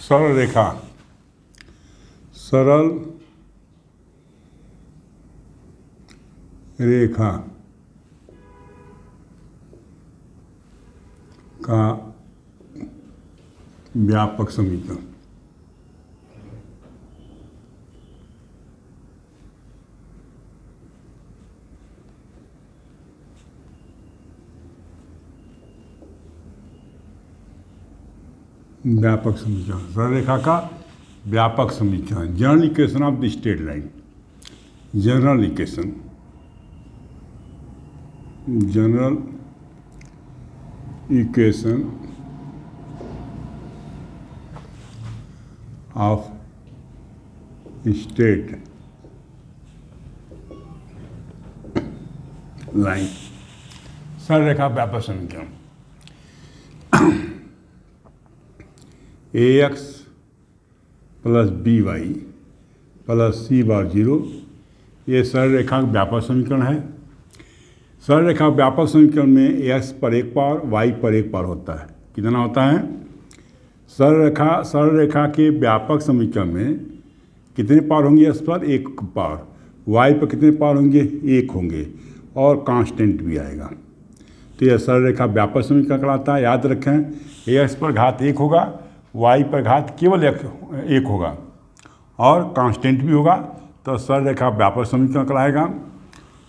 सरल रेखा, सरल रेखा का व्यापक समीकरण। व्यापक समीकरण, सरल रेखा का व्यापक समीकरण, general equation of the straight line, general equation, general equation of straight line, सरल रेखा व्यापक समीकरण। ax plus B Y plus C बार जीरो, ये सरल रेखा का व्यापक समीकरण है। सरल रेखा व्यापक समीकरण में x पर एक पावर, y पर एक पावर होता है। कितना होता है? सरल रेखा के व्यापक समीकरण में कितने पावर होंगे? x पर एक पावर, y पर कितने पावर होंगे? एक होंगे, और कांस्टेंट भी आएगा। तो यह सरल रेखा व्यापक समीकरण कहलाता है। याद रखें, x पर घात एक होगा, y पर घात केवल एक होगा, और कांस्टेंट भी होगा, तो सरल रेखा व्यापक समीकरण कहलाएगा।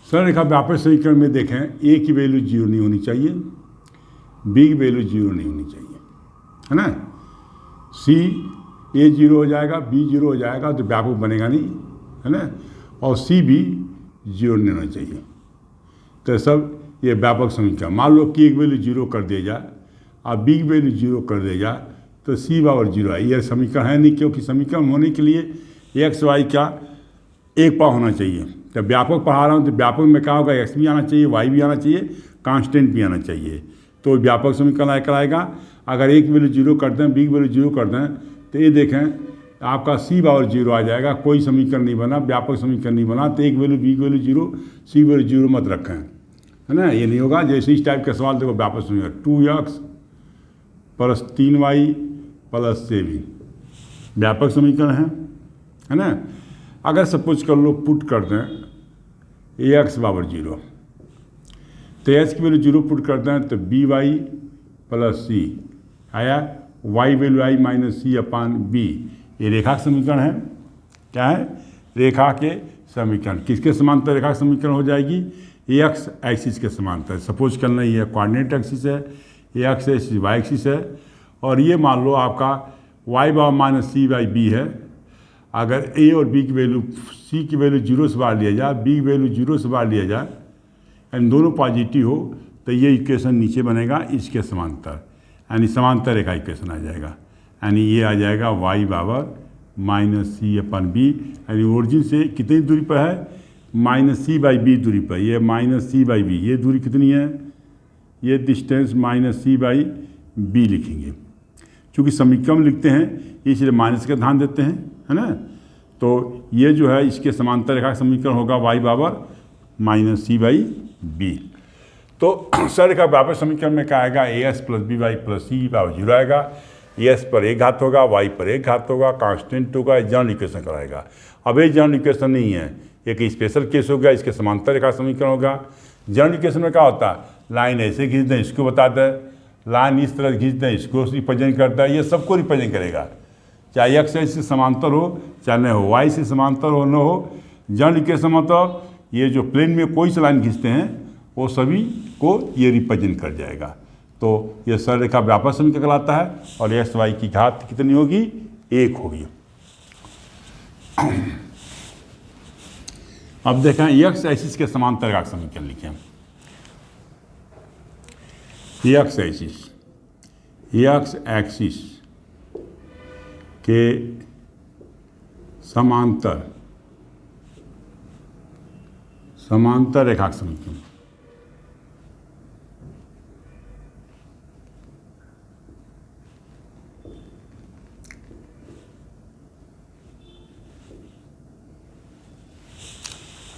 सरल रेखा व्यापक समीकरण में देखें, a की वैल्यू जीरो नहीं होनी चाहिए, b की वैल्यू जीरो नहीं होनी चाहिए, है ना। a जीरो हो जाएगा, b जीरो हो जाएगा, तो व्यापक बनेगा नहीं, है ना। और c भी जीरो नहीं होना चाहिए। तो सब ये व्यापक समीकरण। मान लो कि एक वैल्यू जीरो कर दिया जाए और b की वैल्यू जीरो कर दिया जाए, तो c बराबर जीरो है। यह समीकरण है नहीं, क्योंकि समीकरण होने के लिए x y का एक पाव होना चाहिए। जब व्यापक पढ़ा रहा हूँ तो व्यापक में क्या होगा? x भी आना चाहिए, y भी आना चाहिए, कांस्टेंट भी आना चाहिए, तो व्यापक समीकरण कराएगा। अगर एक वैल्यू जीरो कर दें, b की वैल्यू जीरो कर दें, तो ये देखें आपका c बराबर जीरो आ जाएगा। कोई समीकरण नहीं बना, व्यापक समीकरण नहीं बना। तो एक वैल्यू b की वैल्यू जीरो, c की वैल्यू जीरो मत रखें, है ना। ये नहीं होगा। जैसे इस टाइप का सवाल देखो, व्यापक समीकरण 2x प्लस 3y प्लस 7 व्यापक समीकरण है ना। अगर सपोज कर लो पुट कर दें ax बराबर जीरो, तो x की वैल्यू जीरो पुट कर दें, तो by प्लस c आया, y वैल्यू आई माइनस सी अपान बी। ये रेखा का समीकरण है। क्या है? रेखा के समीकरण। किसके समांतर रेखा का समीकरण हो जाएगी? एक्स एक्सिस के समांतर। सपोज करना ये कोऑर्डिनेट एक्सिस है, ये एक्स एक्सिस वाई एक्सिस है, और ये मान लो आपका y bar minus C by B है। अगर a और b की वैल्यू, c की वैल्यू जीरो से बाहर लिया जाए, b की वैल्यू जीरो से बाहर लिया जाए, एंड दोनों पॉजिटिव हो, तो ये इक्वेशन नीचे बनेगा इसके समांतर, यानी समांतर रेखा इक्वेशन आ जाएगा। यानी ये आ जाएगा y बराबर माइनस सी अपन बी, यानी ओरिजिन से कितनी दूरी पर है? माइनस सी बाई बी दूरी पर। ये माइनस सी बाई बी, ये दूरी कितनी है? ये distance minus C by B लिखेंगे। चूँकि समीकरण लिखते हैं इसलिए माइनस का ध्यान देते हैं, है ना। तो ये जो है इसके समांतर रेखा का समीकरण होगा y बराबर माइनस सी बाई बी। तो सरल रेखा व्यापक समीकरण में क्या आएगा? as plus B Y plus C बराबर जीरो आएगा। s पर एक घात होगा, y पर एक घात होगा, कांस्टेंट होगा, जनरल इक्वेशन कराएगा। अब ये जनरल इक्वेशन नहीं है, एक स्पेशल केस होगा, इसके समांतर रेखा समीकरण होगा। जनरल इक्वेशन में क्या होता है? लाइन ऐसे खींच दें, इसको बता दें, लाइन इस तरह खींच दें, इसको रिप्रेजेंट करता है। ये सबको रिप्रेजेंट करेगा, चाहे x से समांतर हो चाहे न हो, y से समांतर हो न हो। जनरल इक्वेशन मतलब ये जो प्लेन में कोई सा लाइन खींचते हैं वो सभी को ये रिप्रेजेंट कर जाएगा। तो ये सरल रेखा व्यापक समीकरण कहलाता है, और एक्स वाई की घात कितनी होगी? एक होगी। अब देखें एक्स एक्सिस के समांतर रेखा समीकरण लिखें। एक्स एक्सिस के समांतर रेखा का समीकरण।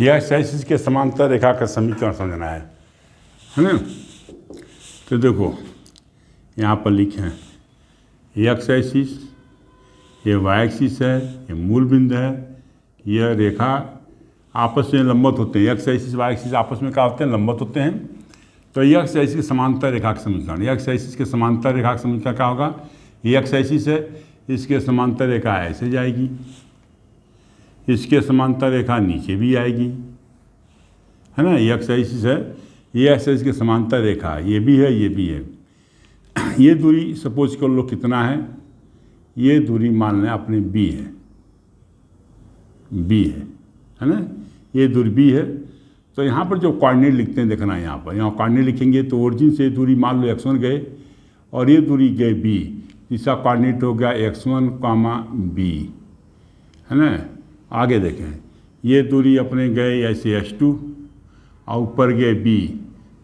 एक्स एक्सिस के समांतर रेखा का समीकरण समझना है ना। तो देखो यहाँ पर लिखे हैं एक्स एक्सिस ये वाई एक्सिस है, ये मूल बिंदु है, यह रेखा आपस में लंबवत होते हैं। एक्स एक्सिस वाई एक्सिस आपस में क्या होते हैं? लंबवत होते हैं। तो ये एक्स एक्सिस के समांतर रेखा का समीकरण, एक्स एक्सिस के समांतर रेखा का समीकरण क्या होगा? ये एक्स एक्सिस है, इसके समांतर रेखा ऐसे जाएगी, इसके समांतर रेखा नीचे भी आएगी, है ना। ये एक्स एक्सिस है, ये एक्स एक्सिस के समांतर रेखा, ये भी है, ये भी है। ये दूरी सपोज कर लो कितना है? ये दूरी मान लें अपने बी है, बी है ना। ये दूरी बी है। तो यहाँ पर जो कोऑर्डिनेट लिखते हैं देखना, यहाँ पर यहाँ कोऑर्डिनेट लिखेंगे तो ओरिजिन से दूरी मान लो x1 गए और ये दूरी गए b, इसका कोऑर्डिनेट हो गया x1, b, है ना। आगे देखें, ये दूरी अपने गए ऐसे h2 और ऊपर गए b,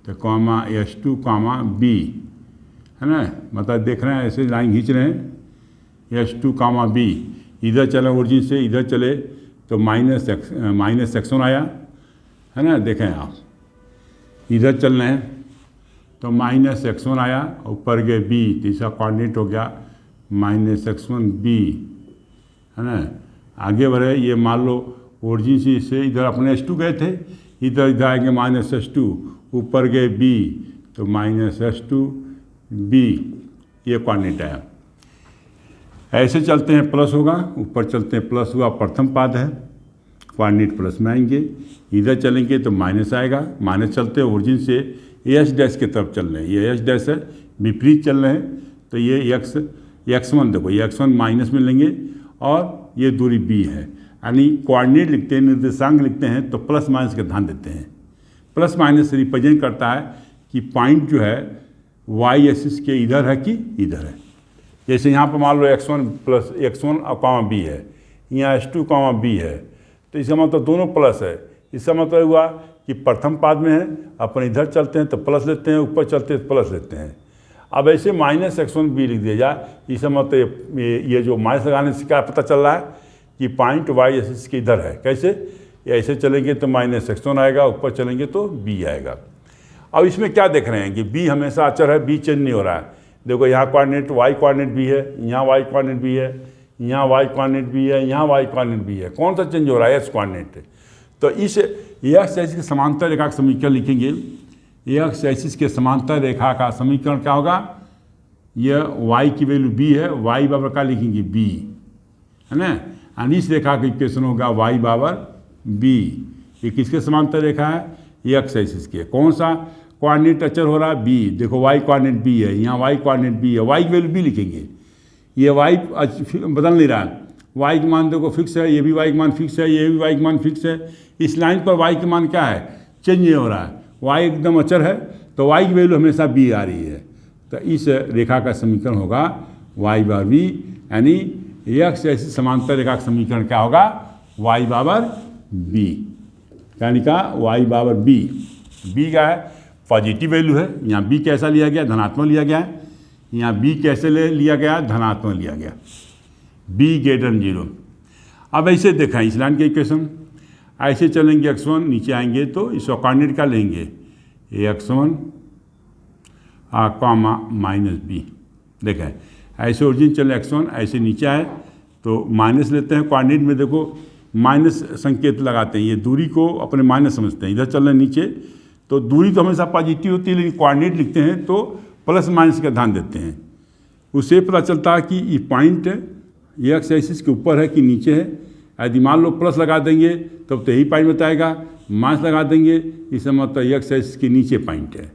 तो कॉमा h2, b, है ना। मतलब देख रहे हैं ऐसे लाइन खींच रहे हैं, h2, b, इधर चले ओरिजिन से इधर चले तो माइनस x1 आया, है ना। देखें आप इधर चल रहे हैं तो माइनस x1 आया, ऊपर गए b, तीसरा कोऑर्डिनेट हो गया -x1 b, है ना। आगे बढ़े, ये मान लो ओरिजिन से इधर अपने h2 गए थे, इधर आएंगे -h2, ऊपर गए b तो -h2 b, ये कोऑर्डिनेट आया। ऐसे चलते हैं प्लस होगा, ऊपर चलते हैं प्लस हुआ, प्रथम पाद है, कोऑर्डिनेट प्लस में आएंगे, इधर चलेंगे तो माइनस आएगा, माइनस चलते हैं ओरिजिन से एच डैश की तरफ चल रहे हैं, ये एच डैश है, विपरीत चल रहे हैं, तो ये x1 देखो, ये x1 माइनस में लेंगे और ये दूरी b है, यानी कोऑर्डिनेट लिखते हैं, निर्देशांक लिखते हैं तो प्लस माइनस का ध्यान देते हैं। प्लस माइनस रिप्रेजेंट करता है कि पॉइंट जो है वाई एक्सिस के इधर है कि इधर है। जैसे यहाँ पर मान लो x1 और b है, यहाँ h2 b है, तो इसका मतलब दोनों प्लस है। इसका मतलब हुआ कि प्रथम पाद में है, अपन इधर चलते हैं तो प्लस लेते हैं, ऊपर चलते हैं तो प्लस लेते हैं। अब ऐसे -x1 b लिख दिया जाए, इसका मतलब ये जो माइनस लगाने से क्या पता चल रहा है कि पॉइंट वाई एक्सिस के इधर है। कैसे? ऐसे चलेंगे तो -x1 आएगा, ऊपर चलेंगे तो b आएगा। अब इसमें क्या देख रहे हैं कि b हमेशा अचर है, b चेंज नहीं हो रहा है। देखो यहाँ कोऑर्डिनेट y कोऑर्डिनेट भी है, यहाँ y कोऑर्डिनेट भी है, यहाँ y कोऑर्डिनेट भी है, यहाँ y कोऑर्डिनेट भी है। कौन सा चेंज हो रहा है? x coordinate. तो इस एक्स एक्सिस के समांतर रेखा का समीकरण लिखेंगे। एक्स एक्सिस के समांतर रेखा का समीकरण क्या होगा? यह y की वैल्यू b है, y बराबर का लिखेंगे b, है ना। और इस रेखा का इक्वेशन होगा y बराबर b। ये किसके समांतर रेखा है? एक्स एक्सिस के। कौन सा कोऑर्डिनेट अचर हो रहा है? b। देखो y कोऑर्डिनेट b है, यहाँ y कोऑर्डिनेट b है, y की वैल्यू b लिखेंगे। ये y बदल नहीं रहा है, y का मान देखो फिक्स है, ये भी y का मान फिक्स है, ये भी y का मान फिक्स है। इस लाइन पर y का मान क्या है? चेंज नहीं हो रहा है, y एकदम अचर है, तो y की वैल्यू हमेशा b आ रही है। तो इस रेखा का समीकरण होगा y बराबर b, यानी एक्स एक्सिस समांतर रेखा का समीकरण क्या होगा? y बराबर b, यानी का y बराबर b। b का है पॉजिटिव वैल्यू है, यहाँ b कैसा लिया गया? धनात्मक लिया गया है। यहाँ b कैसे लिया गया? धनात्मक लिया गया, b > 0। अब ऐसे देखा इस लाइन के इक्वेशन, ऐसे चलेंगे x1 नीचे आएंगे तो इसका कोऑर्डिनेट क्या लेंगे? x1 -b। देखें ऐसे ओरिजिन चले x1, ऐसे नीचे आए तो माइनस लेते हैं। कोऑर्डिनेट में देखो माइनस संकेत लगाते हैं, ये दूरी को अपने माइनस समझते हैं। इधर चल रहे हैं नीचे तो दूरी तो हमेशा पॉजिटिव होती है, लेकिन कोऑर्डिनेट लिखते हैं तो प्लस माइनस का ध्यान देते हैं। उससे पता चलता है कि ये पॉइंट एक्स एक्सिस के ऊपर है कि नीचे है। यदि मान लो प्लस लगा देंगे तब तो यही पॉइंट बताएगा, माइनस लगा देंगे इसका मतलब एक्स एक्सिस के नीचे पॉइंट है।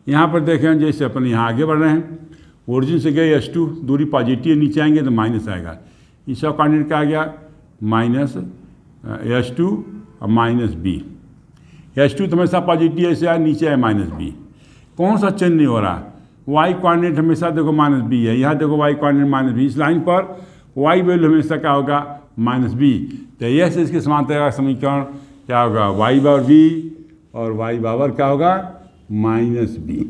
यहाँ पर देखें जैसे अपन यहाँ आगे बढ़ रहे हैं, ओरिजिन से गए h2, दूरी पॉजिटिव, नीचे आएंगे तो माइनस आएगा। इसका कोऑर्डिनेट क्या आ गया? -h2 और -b। h2 तो हमेशा पॉजिटिव ऐसे आया, नीचे है -b। कौन सा चेंज नहीं हो रहा? y कोऑर्डिनेट हमेशा देखो -b है, यहाँ देखो y कोऑर्डिनेट -b। इस लाइन पर y वैल्यू हमेशा क्या होगा? -b। तो यह इसके समांतर का समीकरण क्या होगा? y बराबर b और y बराबर क्या होगा? -b।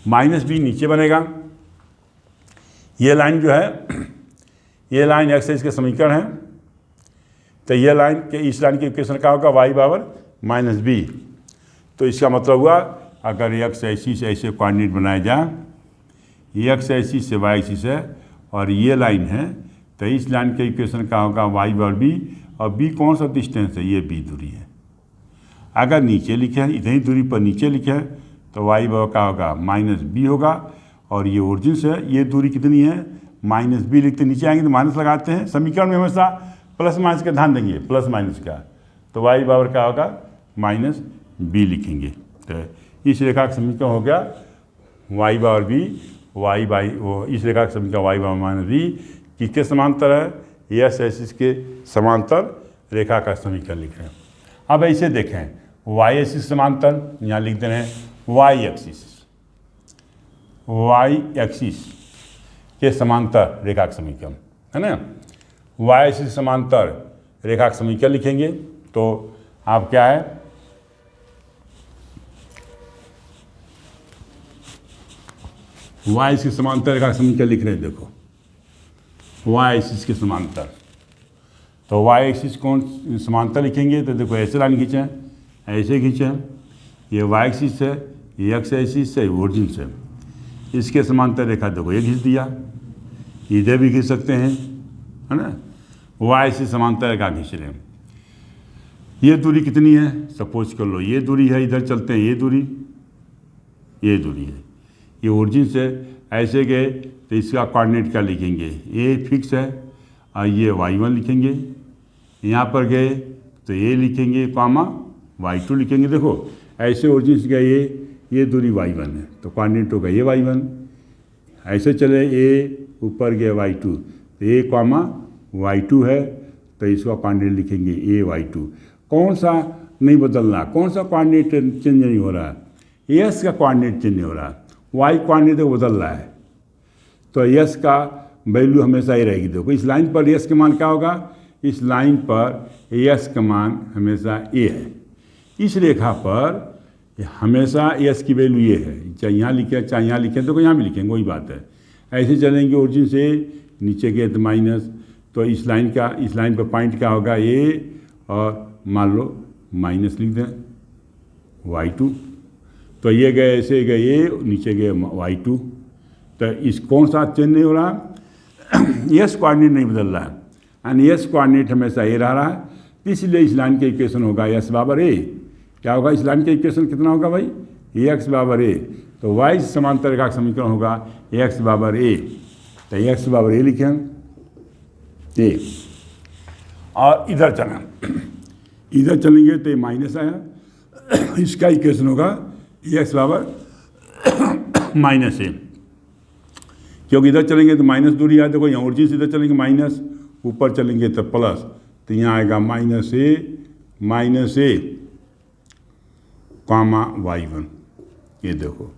-b नीचे बनेगा। ये लाइन जो है, ये लाइन एक्स एक्सिस के समीकरण है, तो ये लाइन के इस लाइन की इक्वेशन क्या होगा? y बराबर -b। तो इसका मतलब हुआ अगर एक्स एक्सिस से ऐसे कोऑर्डिनेट बनाया जाए, एक्स एक्सिस से वाई एक्सिस है और ये लाइन है, तो इस लाइन का इक्वेशन क्या होगा, वाई बार बी, और बी कौन सा डिस्टेंस है, ये बी दूरी है। अगर नीचे लिखे हैं, इतनी दूरी पर नीचे लिखे हैं, तो वाई बार क्या होगा, माइनस बी होगा। और ये ओरिजिन से ये दूरी कितनी है, माइनस बी लिखते, नीचे आएंगे तो माइनस लगाते हैं। समीकरण में हमेशा प्लस माइनस का ध्यान देंगे, प्लस माइनस का, तो वाई बराबर क्या होगा, माइनस बी लिखेंगे। तो इस रेखा का समीकरण हो गया वाई बराबर बी, वाई बाई वो, इस रेखा का समीकरण वाई बराबर माइनस बी किसके समांतर है, यस एक्सिस के समांतर रेखा का समीकरण लिख रहे हैं। अब ऐसे देखें, वाई एक्सिस समांतर, यहाँ लिख दे रहे हैं वाई एक्सिस, वाई एक्सिस के समांतर रेखा का समीकरण है ना, वाई एक्सिस समांतर रेखा का समीकरण लिखेंगे। तो आप क्या है, वाई एक्सिस समांतर रेखा का समीकरण लिख रहे हैं। देखो वाई एक्सिस के समांतर, तो वाई एक्सिस कौन समांतर लिखेंगे, तो देखो ऐसे लाइन खींचे, ऐसे खींचे, ये वाई एक्सिस है, ये एक्स एक्सिस है, ओरिजिन से, इसके समांतर रेखा देखो ये खींच दिया, इधर भी खींच सकते हैं, है ना। वाई से समांतर रेखा खींच रहे हैं। ये दूरी कितनी है, सपोज कर लो ये दूरी है, इधर चलते हैं, ये दूरी है, ये ओरिजिन से ऐसे गए तो इसका कोऑर्डिनेट क्या लिखेंगे, ए फिक्स है, और ये y1 लिखेंगे। यहाँ पर गए तो ए लिखेंगे, कॉमा y2 लिखेंगे। देखो ऐसे ओरिजिन से गए, ये दूरी y1 है, तो कोऑर्डिनेट होगा ये y1। ऐसे चले ए ऊपर गए y2, तो ए कॉमा y2 है, तो इसका कोऑर्डिनेट लिखेंगे ए y2। कौन सा नहीं बदलना, कौन सा कोऑर्डिनेट चेंज नहीं हो रहा है, एस का कोऑर्डिनेट चेंज नहीं हो रहा, वाई कोऑर्डिनेट तो बदल रहा है, तो एस का वैल्यू हमेशा ही रहेगी। देखो इस लाइन पर एस का मान क्या होगा, इस लाइन पर एस का मान हमेशा ए है, इस रेखा पर हमेशा एस की वैल्यू ये है, चाहे यहाँ लिखें चाहे यहाँ लिखें, तो यहाँ भी लिखेंगे, वही बात है। ऐसे चलेंगे ओरिजिन से नीचे गए तो माइनस, तो इस लाइन पर पॉइंट क्या होगा ए, और मान लो माइनस लिख दें y2, तो ये गए ऐसे गए ए, नीचे गए y2, तो इस कौन सा चेंज नहीं हो रहा, एस कोऑर्डिनेट नहीं बदल रहा है, यानी एस कोऑर्डिनेट हमेशा ए रह रहा है, इसलिए इस लाइन का इक्वेशन होगा एस बराबर ए। क्या होगा इस लाइन का इक्वेशन कितना होगा भाई, एक्स बराबर ए, तो वाई समांतर रेखा का समीकरण होगा एक्स बराबर ए, तो एक्स बराबर ए लिखें ए, और इधर चलें, इधर चलेंगे तो ये माइनस आया, इसका इक्वेशन होगा एक्स बराबर माइनस ए, क्योंकि इधर चलेंगे तो माइनस दूरी आए, देखो यहाँ ओरिजिन से इधर चलेंगे माइनस, ऊपर चलेंगे तो प्लस, तो यहाँ आएगा माइनस ए कॉमा y1, ये देखो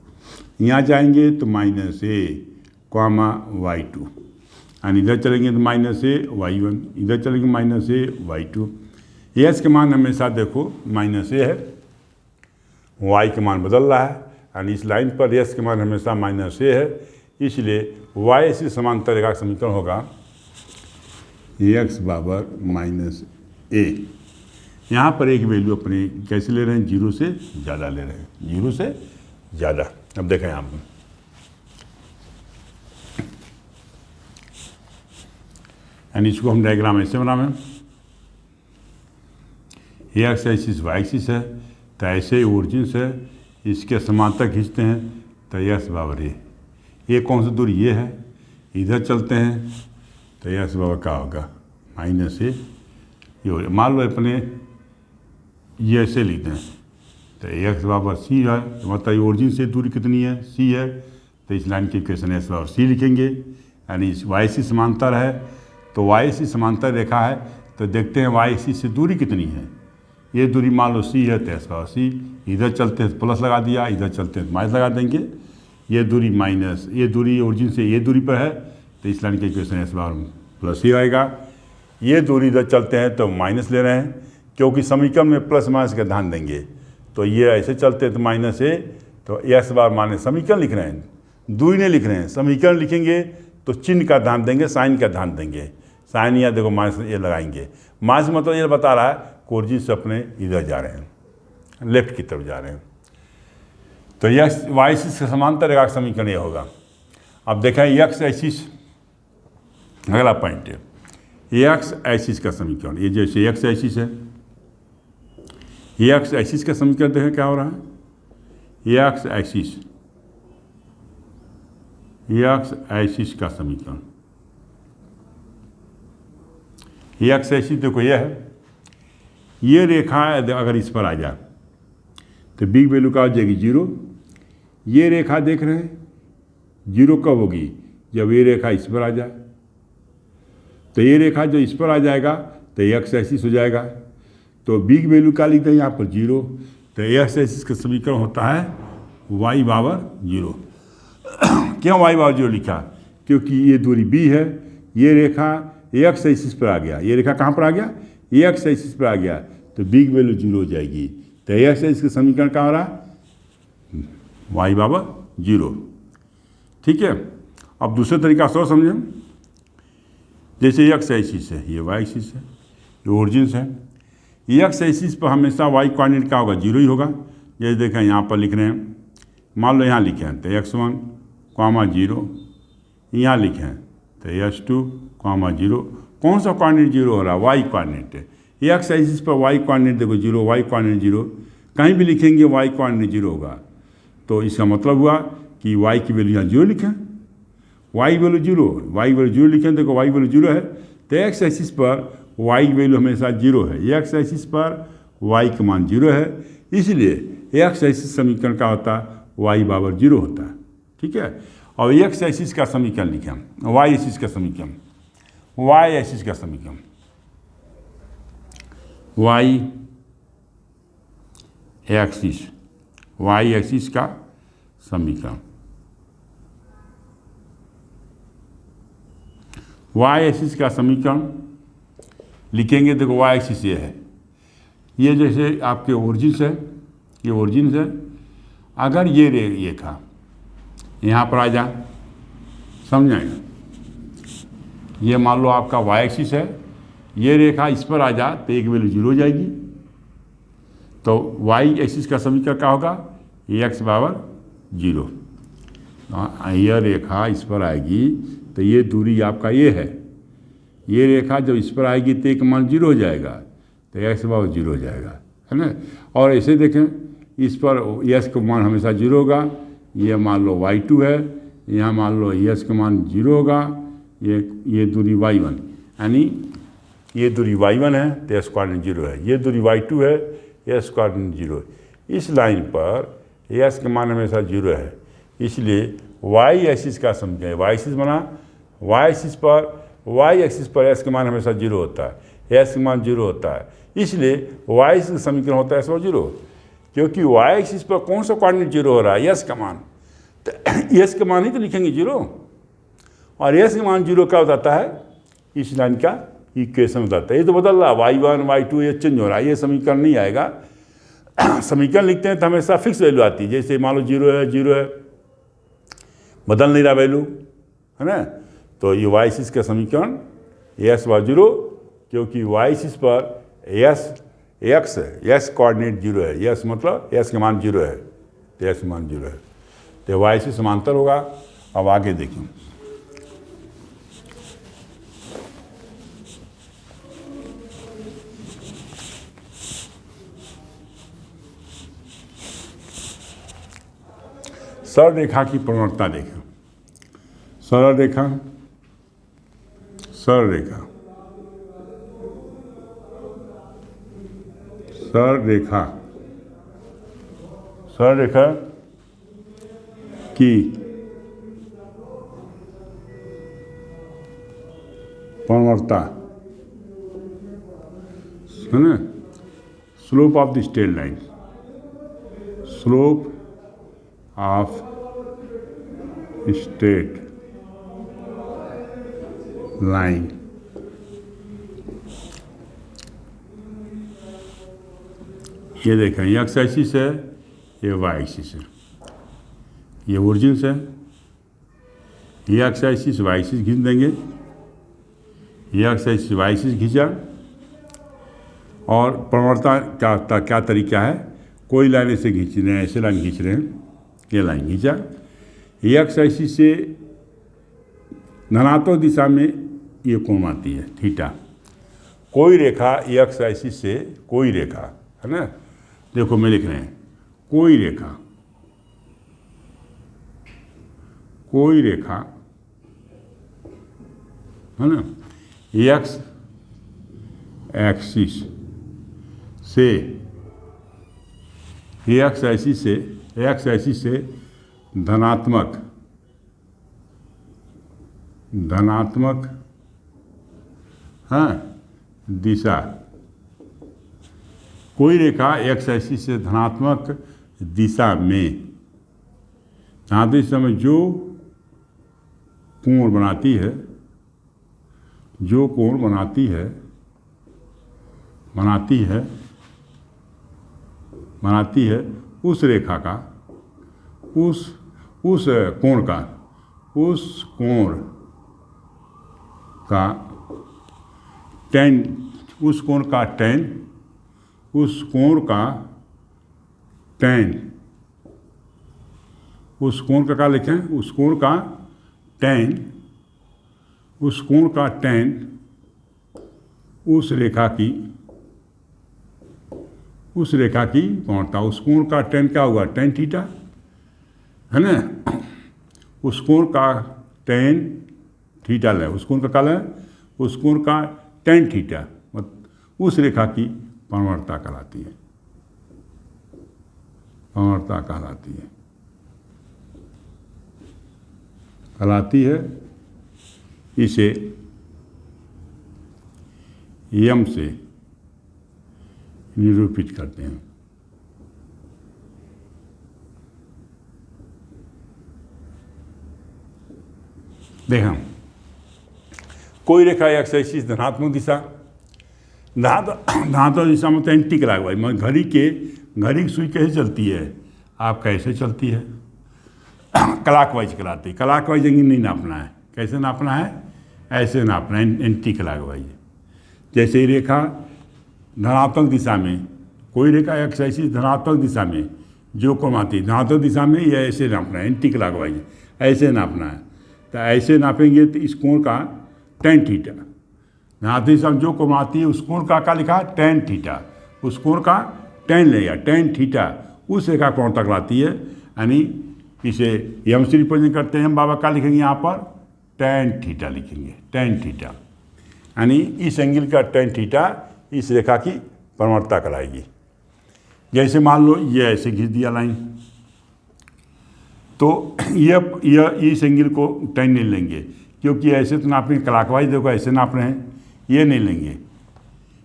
यहाँ जाएंगे तो माइनस ए कॉमा y2, और इधर चलेंगे तो माइनस ए y1, इधर चलेंगे माइनस ए y2। एस के मान हमेशा देखो माइनस ए है, वाई के मान बदल रहा है, और इस लाइन पर एस के मान हमेशा माइनस ए है, इसलिए वाई से समांतर रेखा का समीकरण होगा एक्स बराबर माइनस ए। यहाँ पर एक वैल्यू अपने कैसे ले रहे हैं, जीरो से ज़्यादा ले रहे हैं, जीरो से ज़्यादा। अब देखें यहाँ पर यानी इसको हम डायग्राम ऐसे बनाएं, एक्स एक्सिस वाई एक्सिस है, तो ऐसे ओरिजिन से इसके समांतर खींचते हैं तो एक्स बराबर ये कौन सी दूरी ये है, इधर चलते हैं तो एक्स बराबर क्या होगा माइनस ए, ये मान लो अपने ये ऐसे लिखते हैं, तो एक्स बराबर सी है, तो मतलब ओरिजिन से दूरी कितनी है सी है, तो इस लाइन के इक्वेशन एक्स बराबर सी लिखेंगे, यानी वाई सी समांतर है, तो वाई सी समांतर रेखा है, तो देखते हैं वाई सी से दूरी कितनी है, ये दूरी मान लो सी है तो एक्स बराबर सी, इधर चलते हैं प्लस लगा दिया, इधर चलते हैं माइनस लगा देंगे, ये दूरी माइनस, ये दूरी ओरिजिन से ये दूरी पर है, तो इस लाइन के इक्वेशन एक्स बराबर प्लस ही आएगा। ये दूरी इधर चलते हैं तो माइनस ले रहे हैं, क्योंकि समीकरण में प्लस माइनस का ध्यान देंगे, तो ये ऐसे चलते हैं तो माइनस ए, तो एक्स बार माने समीकरण लिख रहे हैं, दूरी नहीं लिख रहे हैं, समीकरण लिखेंगे तो चिन्ह का ध्यान देंगे, साइन का ध्यान देंगे, साइन या देखो माइनस ये लगाएंगे, माइनस मतलब ये बता रहा है ओरिजिन से अपने इधर जा रहे हैं, लेफ्ट की तरफ जा रहे हैं, तो एक्स वाई एक्सिस के समांतर रेखा का समीकरण ये होगा। अब देखें एक्स एक्सिस अगला पॉइंट है एक्स एक्सिस का समीकरण। ये जैसे एक्स एक्सिस है, एक्स एक्सिस का समीकरण देखें क्या हो रहा है। एक्स एक्सिस का समीकरण, एक्स एक्सिस देखो ये है, ये रेखा अगर इस पर आ जाए तो बिग वैल्यू का हो जाएगी 0। ये रेखा देख रहे हैं 0 कब होगी, जब ये रेखा इस पर आ जाए। तो ये रेखा जो इस पर आ जाएगा तो एक्स एक्सिस हो जाएगा। तो बिग वैल्यू का लिखते हैं यहाँ पर 0। तो एक्स एक्सिस का समीकरण होता है y बराबर 0। क्यों y बराबर 0 लिखा, क्योंकि ये दूरी b है, ये रेखा एक्स एक्सिस पर आ गया, ये रेखा कहाँ पर आ गया, एक्स एक्सिस पर आ गया, तो बिग वैल्यू 0 हो जाएगी। तो एक्स एक्सिस का समीकरण क्या हो रहा है, y बराबर 0। ठीक है। अब दूसरे तरीका से और समझें, जैसे एक्स एक्सिस है, ये वाई एक्सिस है, ये ओरिजिन है। एक्स एक्सिस पर हमेशा वाई कोऑर्डिनेट क्या होगा, 0 ही होगा। जैसे देखें यहाँ पर लिख रहे हैं, मान लो यहाँ लिखे हैं तो x1, 0, यहाँ लिखे हैं तो x2, 0। कौन सा कोऑर्डिनेट 0 हो रहा है, वाई कोऑर्डिनेट है। एक्स एक्सिस पर वाई कोऑर्डिनेट देखो 0, वाई कोऑर्डिनेट 0, कहीं भी लिखेंगे वाई कोऑर्डिनेट 0 होगा। तो इसका मतलब हुआ कि वाई की वैल्यू यहाँ 0 लिखें, वाई वैल्यू 0, वाई वैल्यू 0 लिखें, देखो वाई वैल्यू 0 है तो एक्स एक्सिस पर वाई की वैल्यू हमेशा 0 है। एक्स एक्सिस पर वाई का मान 0 है, इसलिए एक्स एक्सिस समीकरण का होता है वाई बराबर 0 होता है। ठीक है। और एक्स एक्सिस का समीकरण लिखें, वाई एक्सिस का समीकरण, वाई एक्सिस का समीकरण, वाई एक्सिस का समीकरण, वाई एक्सिस का समीकरण लिखेंगे। देखो वाई एक्सिस ये है, ये जैसे आपके ओरिजिन है, ये ओरिजिन है। अगर ये रेखा यहाँ पर आ जाए, समझाएगा, ये मान लो आपका वाई एक्सिस है, ये रेखा इस पर आ जाए तो एक वैल्यू 0 हो जाएगी। तो वाई एक्सिस का समीकरण क्या होगा, एक्स बराबर 0। यह रेखा इस पर आएगी तो ये दूरी आपका ये है, ये रेखा जब इस पर आएगी तो एक मान 0 हो जाएगा, तो एक्स बराबर 0 हो जाएगा, है ना। और ऐसे देखें, इस पर यस का मान हमेशा 0 होगा। ये मान लो y2 है, यहाँ मान लो यस का मान 0 होगा। ये दूरी y1, यानी ये दूरी y1 है तो एस कोऑर्डिनेट 0 है, ये दूरी y2 है, एस कोऑर्डिनेट 0 है। इस लाइन पर एस का मान हमेशा 0 है, इसलिए वाई एक्सिस का समीकरण, वाई एक्सिस बना, वाई एक्सिस पर एस का मान हमेशा 0 होता है, एस का मान 0 होता है, इसलिए वाई एक्सिस का समीकरण होता है एस बराबर 0। क्योंकि वाई एक्सिस पर कौन सा कोऑर्डिनेट 0 हो रहा है, एस का मान, तो एस का मान ही तो लिखेंगे 0, और एस का मान 0 क्या बताता है, इस लाइन का इक्वेशन बताता है। ये तो बदल रहा है, y1 y2 ये चेंज हो रहा है, ये समीकरण नहीं आएगा। समीकरण लिखते हैं तो हमेशा फिक्स वैल्यू आती है, जैसे मान लो 0 है, 0 है, बदल नहीं रहा वैल्यू, है ना। तो ये वाई एक्सिस का समीकरण एस बराबर 0, क्योंकि वाई एक्सिस पर एक्स कोऑर्डिनेट 0 है, यस मतलब एस का मान 0 है, तो एस का मान 0 है, तो वाई एक्सिस समांतर होगा। अब आगे देखिए, सरल रेखा की प्रवणता देखें, सरल रेखा, सरल रेखा, सरल रेखा, सरल रेखा की प्रवणता है ना, slope of the straight line, slope of straight line, ये देखें, ये एक्स एक्सिस है, ये वाई एक्सिस है, ये ओरिजिन है, ये एक्स एक्सिस वाई एक्सिस खींच देंगे, ये एक्स एक्सिस वाई एक्सिस खींचा। और प्रवणता क्या तरीका है, कोई लाइन ऐसे खींच रहे हैं, ऐसे लाइन खींच रहे हैं, ये लाइन खींचा, ये एक्स एक्सिस से धनात्मक दिशा में ये कोण आती है थीटा। कोई रेखा एक्स एक्सिस से, कोई रेखा, है ना, देखो मैं लिख रहे हैं, कोई रेखा, कोई रेखा, है ना, एक्स एक्सिस से, एक्स एक्सिस से धनात्मक हाँ दिशा, कोई रेखा एक्स एक्सिस से धनात्मक दिशा में, धनात्मक दिशा में जो कोण बनाती है, जो कोण बनाती है उस रेखा का, उस कोण का, उस कोण का टेन, उस कोण का टेन, उस कोण का टेन, उस कोण का क्या लिखें, उस कोण का टेन, उस कोण का टेन उस रेखा की कोणता, उस कोण का टेन क्या होगा, टेन थीटा, है ना, उस कोण का टेन थीटा लें, उस कोण का क्या लें, उस कोण का टेन थीटा, उस रेखा की परवर्तता कहलाती है, परवर्तता कहलाती है। इसे यम से निरूपित करते हैं। देखें, कोई रेखा एक्स एक्सिस धनात्मक दिशा, धनात्मक दिशा में तो एंटी क्लॉकवाइज, मतलब घड़ी की सुई कैसे चलती है, आप कैसे चलती है, क्लॉकवाइज कहलाती है। क्लॉकवाइज एंगल नहीं नापना है, कैसे नापना है, ऐसे नापना है, एंटी क्लॉकवाइज। जैसे ही रेखा धनात्मक दिशा में, कोई रेखा एक्स एक्सिस धनात्मक दिशा में जो कोण आती है धनात्मक दिशा में, ये ऐसे नापना है, एंटी क्लॉकवाइज ऐसे नापना है। तो ऐसे नापेंगे तो इस कोण का टेन थीटा, धनात्मक दिशा में जो कोण आती है उस कोण का क्या लिखा, टेन थीटा, उस कोण का टेन लेगा, टेन थीटा उस रेखा कोण तक लाती है। यानी इसे यम से रिप्रेजेंट करते हैं, हम बाबा क्या लिखेंगे यहाँ पर, टेन थीटा लिखेंगे, टेन थीटा, यानी इस एंगल का टेन थीटा इस रेखा की परवर्तता कराएगी। जैसे मान लो ये ऐसे खींच दिया लाइन, तो यह इस एंगल को टेन नहीं लेंगे, क्योंकि ऐसे तो नापेंगे क्लॉकवाइज, देखो ऐसे नाप रहे हैं, ये नहीं लेंगे,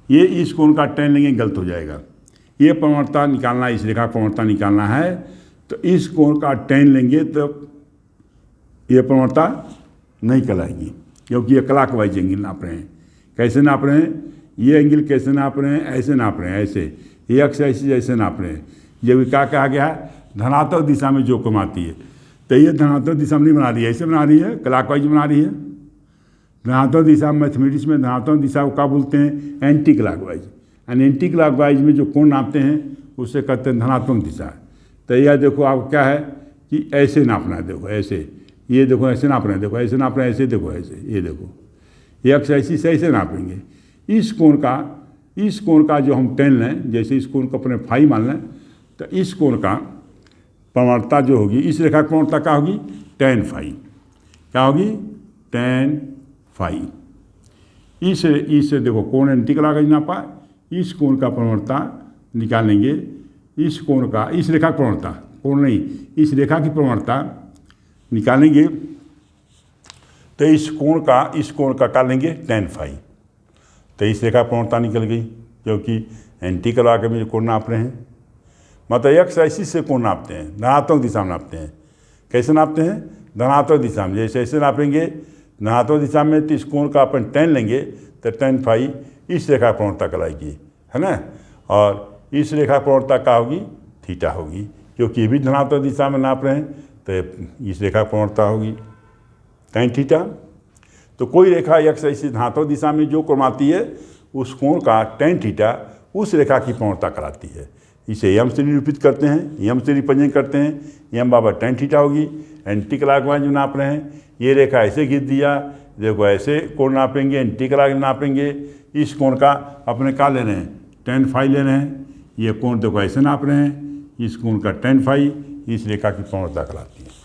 ये इस कोण का टेन लेंगे, गलत हो जाएगा। ये परवर्तता निकालना, इस रेखा परवर्तता निकालना है, तो इस कोण का टेन लेंगे तो ये परवर्तता नहीं कहलाएगी, क्योंकि ये क्लॉकवाइज एंगल नाप रहे हैं। कैसे नाप रहे हैं, ये एंगल कैसे नाप रहे हैं, ऐसे नाप रहे हैं, ऐसे ये एक्स एक्सिस ऐसे नाप रहे हैं। ये भी क्या कहा गया है, धनात्मक दिशा में जो कोण आती है, तो ये धनात्मक दिशा में नहीं बना रही है, ऐसे बना रही है, क्लॉकवाइज बना रही है। धनात्मक दिशा, मैथमेटिक्स में धनात्मक दिशा को क्या बोलते हैं, anti clockwise. And anti clockwise में जो कोण नापते हैं उससे कहते हैं धनात्मक दिशा। तो यह देखो आप क्या है कि ऐसे नापना है, देखो ऐसे, ये देखो ऐसे नाप रहे हैं, देखो ऐसे नाप रहे हैं, ऐसे देखो ऐसे, ये देखो ये एक्स एक्सिस ऐसे नापेंगे। इस कोण का जो हम टेन लें, जैसे इस कोण को अपने फाई मान लें, तो इस कोण का परवर्तता जो होगी, इस रेखा की परवर्तता क्या होगी, टेन फाई, क्या होगी, टेन फाई। इस देखो कोण एंटी क्लॉकवाइज नापा, इस कोण का परवर्तता निकालेंगे, इस कोण का, इस रेखा की परवर्तता, कोण नहीं, इस रेखा की परवर्तता निकालेंगे, तो इस कोण का क्या लेंगे, टेन फाई। तो इस रेखा परवर्तता निकल गई, क्योंकि एंटी क्लॉकवाइज में जो कोण नाप रहे हैं, मतलब एक्स एक्सिस से कोण नापते हैं, धनात्मक दिशा में नापते हैं। कैसे नापते हैं, धनात्मक दिशा में, जैसे ऐसे नापेंगे धनात्मक दिशा में, तो इस कोण का अपन टेन लेंगे तो टेन फाई इस रेखा परवर्तता कहलाएगी, है ना। और इस रेखा परवर्तता क्या होगी, थीटा होगी, क्योंकि ये भी धनात्मक दिशा में नाप रहे हैं, तो इस रेखा परवर्तता होगी टेन थीटा। तो कोई रेखा एक्स एक्सिस धनात्मक दिशा में जो कोण आती है उस कोण का टेन थीटा उस रेखा की परवर्तता कराती है। इसे यम से निरूपित करते हैं, यम से रिप्रेजेंट करते हैं, यम बाबा टेन थीटा होगी। एंटी क्लॉकवाइज में नाप रहे हैं, ये रेखा ऐसे खींच दिया, देखो ऐसे कोण नापेंगे, इंटीग्रल नापेंगे, इस कोण का अपने क्या ले रहे हैं, tan phi ले रहे हैं, ये कोण देखो ऐसे नाप रहे हैं, इस कोण का tan phi, इस रेखा की प्रवणता कहलाती है।